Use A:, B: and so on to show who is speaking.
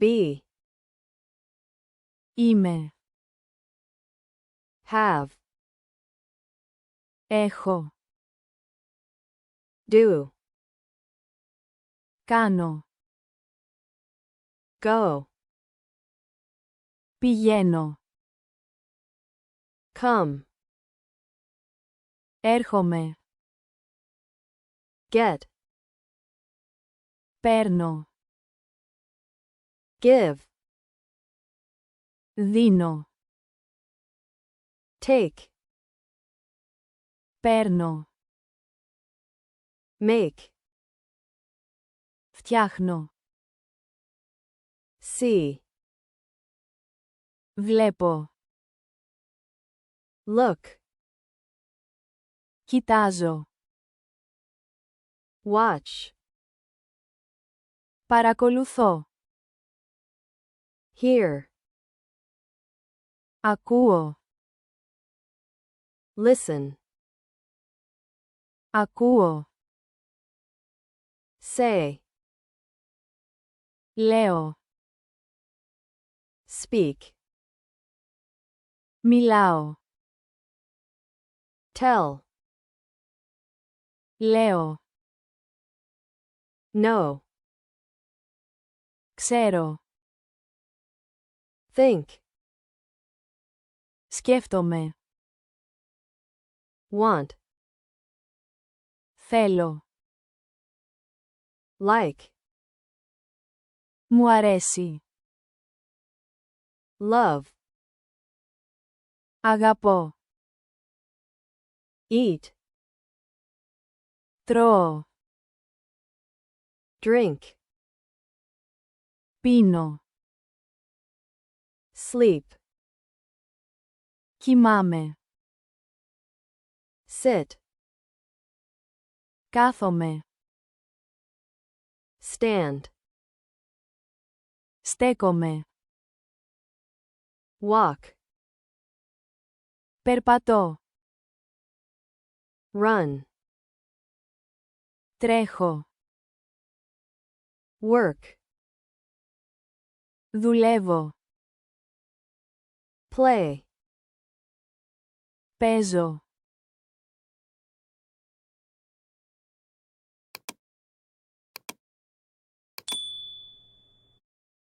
A: Be.
B: Είμαι.
A: Have.
B: Έχω.
A: Do.
B: Κάνω.
A: Go.
B: Πηγαίνω.
A: Come.
B: Έρχομαι.
A: Get.
B: Παίρνω.
A: Give.
B: Δίνω.
A: Take.
B: Παίρνω.
A: Make.
B: Φτιάχνω.
A: See.
B: Βλέπω.
A: Look.
B: Κοιτάζω.
A: Watch.
B: Παρακολουθώ.
A: Hear.
B: Ακούω.
A: Listen.
B: Ακούω.
A: Say.
B: Λέω.
A: Speak.
B: Μιλάω.
A: Tell.
B: Λέω.
A: Know.
B: Ξέρω.
A: Think.
B: Σκέφτομαι.
A: Want.
B: Θέλω.
A: Like.
B: Μου αρέσει.
A: Love.
B: Αγαπώ.
A: Eat.
B: Τρώω.
A: Drink.
B: Πίνω.
A: Sleep.
B: Κοιμάμαι.
A: Sit.
B: Κάθομαι.
A: Stand.
B: Στέκομαι.
A: Walk.
B: Περπατώ.
A: Run.
B: Τρέχω.
A: Work.
B: Δουλεύω.
A: Play.
B: Παίζω.